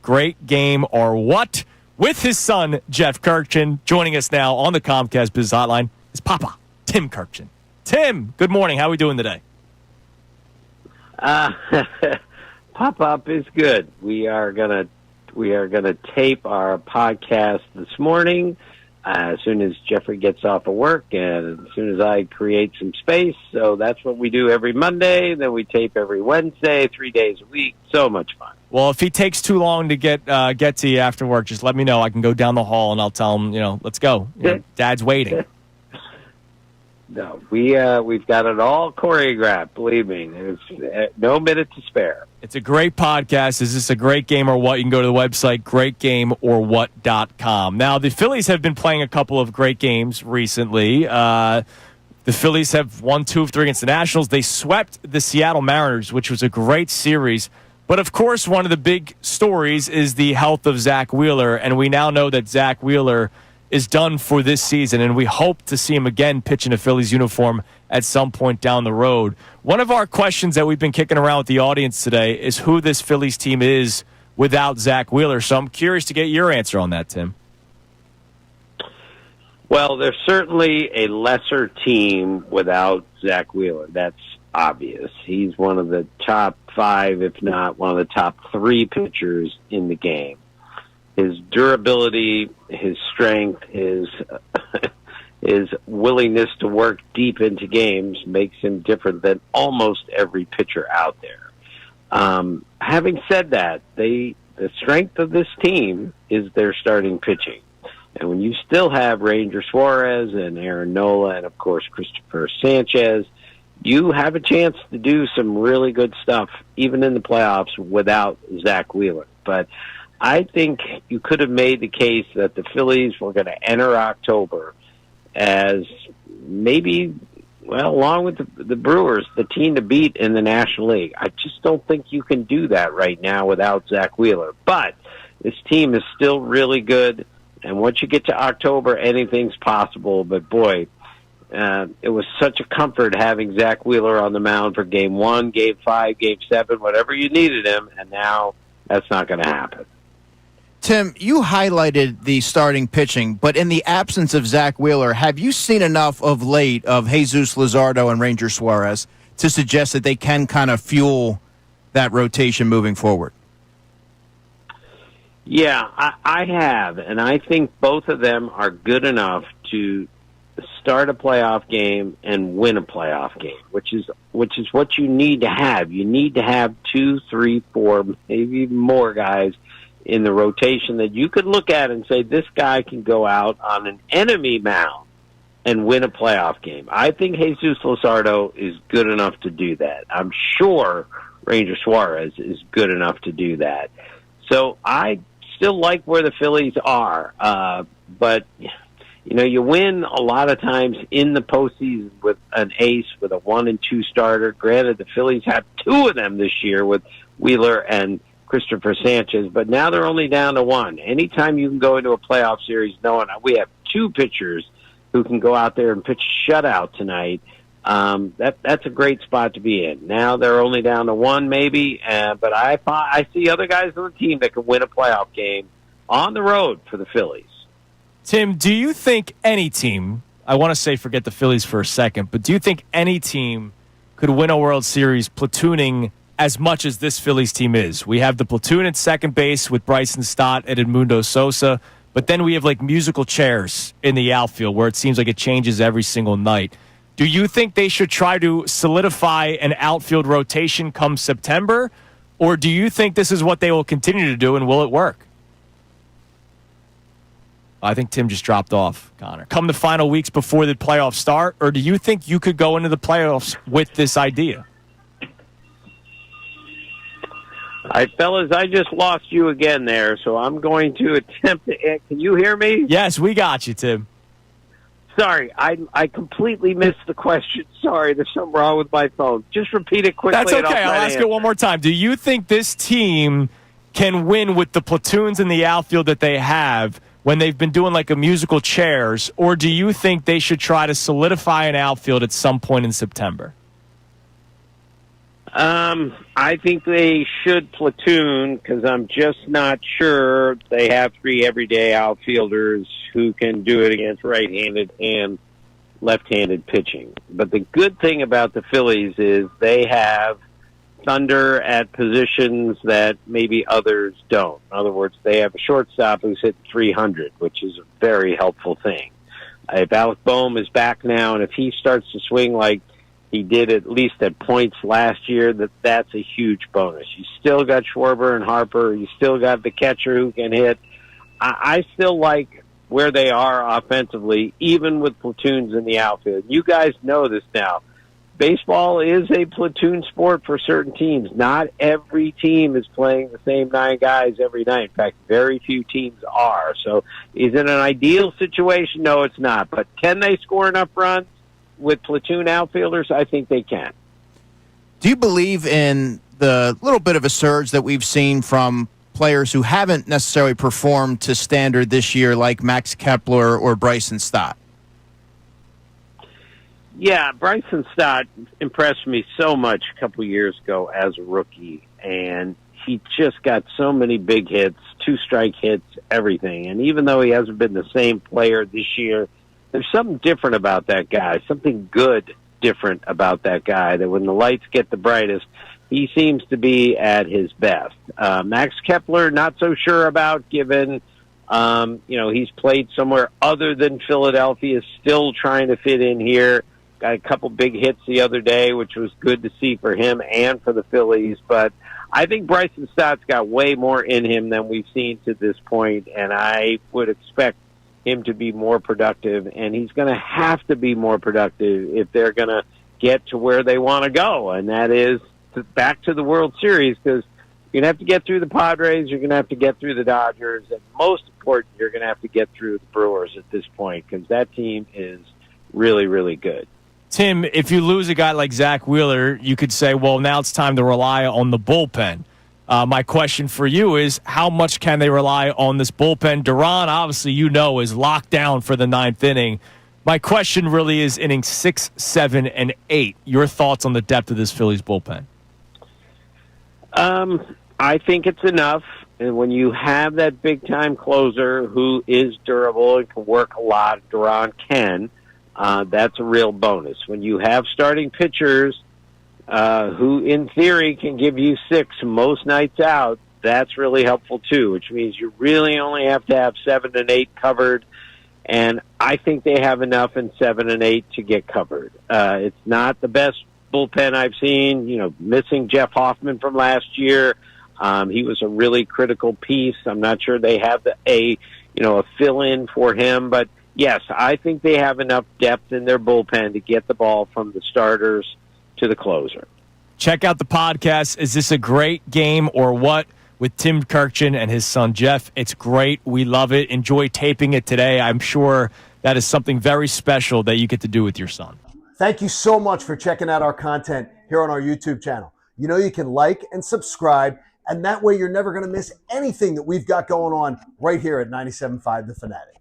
great game or what? With his son, Jeff Kurkjian. Joining us now on the Comcast Business Hotline is Papa, Tim Kurkjian. Tim, good morning. How are we doing today? Pop-up is good. We are gonna tape our podcast this morning as soon as Jeffrey gets off of work and as soon as I create some space. So that's what we do every Monday. Then we tape every Wednesday, 3 days a week. So much fun. Well, if he takes too long to get to you after work, just let me know. I can go down the hall and I'll tell him, let's go. Dad's waiting. No, we've got it all choreographed. Believe me, there's no minute to spare. It's a great podcast. Is this a great game or what? You can go to the website, greatgameorwhat.com. Now, the Phillies have been playing a couple of great games recently. The Phillies have won 2 of 3 against the Nationals. They swept the Seattle Mariners, which was a great series. But, of course, one of the big stories is the health of Zack Wheeler, and we now know that Zack Wheeler is done for this season, and we hope to see him again pitch in a Phillies uniform at some point down the road. One of our questions that we've been kicking around with the audience today is who this Phillies team is without Zack Wheeler. So I'm curious to get your answer on that, Tim. Well, there's certainly a lesser team without Zack Wheeler. That's obvious. He's one of the top 5, if not one of the top 3 pitchers in the game. His durability, his strength, his willingness to work deep into games makes him different than almost every pitcher out there. Having said that, the strength of this team is their starting pitching. And when you still have Ranger Suarez and Aaron Nola and, of course, Christopher Sanchez, you have a chance to do some really good stuff, even in the playoffs, without Zack Wheeler. But I think you could have made the case that the Phillies were going to enter October as maybe, along with the Brewers, the team to beat in the National League. I just don't think you can do that right now without Zack Wheeler. But this team is still really good, and once you get to October, anything's possible. But, boy, it was such a comfort having Zack Wheeler on the mound for Game 1, Game 5, Game 7, whatever you needed him, and now that's not going to happen. Tim, you highlighted the starting pitching, but in the absence of Zack Wheeler, have you seen enough of late of Jesus Luzardo and Ranger Suarez to suggest that they can kind of fuel that rotation moving forward? Yeah, I have, and I think both of them are good enough to start a playoff game and win a playoff game, which is what you need to have. You need to have 2, 3, 4, maybe even more guys in the rotation that you could look at and say, this guy can go out on an enemy mound and win a playoff game. I think Jesus Luzardo is good enough to do that. I'm sure Ranger Suarez is good enough to do that. So I still like where the Phillies are, but you win a lot of times in the postseason with an ace, with a 1 and 2 starter. Granted, the Phillies have 2 of them this year with Wheeler and Christopher Sanchez, but now they're only down to 1. Anytime you can go into a playoff series knowing we have 2 pitchers who can go out there and pitch shutout tonight, that's a great spot to be in. Now they're only down to 1 maybe, but I see other guys on the team that can win a playoff game on the road for the Phillies. Tim, do you think any team, I want to say forget the Phillies for a second, but do you think any team could win a World Series platooning as much as this Phillies team is? We have the platoon at second base with Bryson Stott and Edmundo Sosa, but then we have like musical chairs in the outfield where it seems like it changes every single night. Do you think they should try to solidify an outfield rotation come September, or do you think this is what they will continue to do, and will it work? I think Tim just dropped off, Connor. Come the final weeks before the playoffs start, or do you think you could go into the playoffs with this idea? All right, fellas, I just lost you again there, so I'm going to attempt to... Can you hear me? Yes, we got you, Tim. Sorry, I completely missed the question. Sorry, there's something wrong with my phone. Just repeat it quickly. That's okay. I'll ask it one more time. Do you think this team can win with the platoons in the outfield that they have when they've been doing like a musical chairs, or do you think they should try to solidify an outfield at some point in September? I think they should platoon because I'm just not sure they have three everyday outfielders who can do it against right-handed and left-handed pitching. But the good thing about the Phillies is they have thunder at positions that maybe others don't. In other words, they have a shortstop who's hit 300, which is a very helpful thing. If Alec Boehm is back now, and if he starts to swing like he did at least at points last year, that's a huge bonus. You still got Schwarber and Harper. You still got the catcher who can hit. I still like where they are offensively, even with platoons in the outfield. You guys know this now. Baseball is a platoon sport for certain teams. Not every team is playing the same 9 guys every night. In fact, very few teams are. So is it an ideal situation? No, it's not. But can they score enough runs with platoon outfielders? I think they can. Do you believe in the little bit of a surge that we've seen from players who haven't necessarily performed to standard this year, like Max Kepler or Bryson Stott? Yeah, Bryson Stott impressed me so much a couple years ago as a rookie, and he just got so many big hits, 2-strike hits, everything. And even though he hasn't been the same player this year, there's something different about that guy, something good different about that guy, that when the lights get the brightest, he seems to be at his best. Max Kepler, not so sure about, given he's played somewhere other than Philadelphia, still trying to fit in here. Got a couple big hits the other day, which was good to see for him and for the Phillies. But I think Bryson Stott's got way more in him than we've seen to this point, and I would expect him to be more productive, and he's going to have to be more productive if they're going to get to where they want to go, and that is back to the World Series, because you're going to have to get through the Padres, you're going to have to get through the Dodgers, and most important, you're going to have to get through the Brewers at this point, because that team is really, really good. Tim, if you lose a guy like Zack Wheeler, you could say, well, now it's time to rely on the bullpen. My question for you is, how much can they rely on this bullpen? Duran, obviously, is locked down for the 9th inning. My question really is innings 6, 7, and 8. Your thoughts on the depth of this Phillies bullpen? I think it's enough. And when you have that big-time closer who is durable and can work a lot, Duran can, that's a real bonus. When you have starting pitchers who, in theory, can give you 6 most nights out, that's really helpful too, which means you really only have to have 7 and 8 covered, and I think they have enough in 7 and 8 to get covered. It's not the best bullpen I've seen, missing Jeff Hoffman from last year. He was a really critical piece. I'm not sure they have a fill-in for him, but yes, I think they have enough depth in their bullpen to get the ball from the starters to the closer. Check out the podcast. Is this a great game or what? With Tim Kurkjian and his son Jeff. It's great. We love it. Enjoy taping it today. I'm sure that is something very special that you get to do with your son. Thank you so much for checking out our content here on our YouTube channel. You can like and subscribe, and that way you're never going to miss anything that we've got going on right here at 97.5 The Fanatic.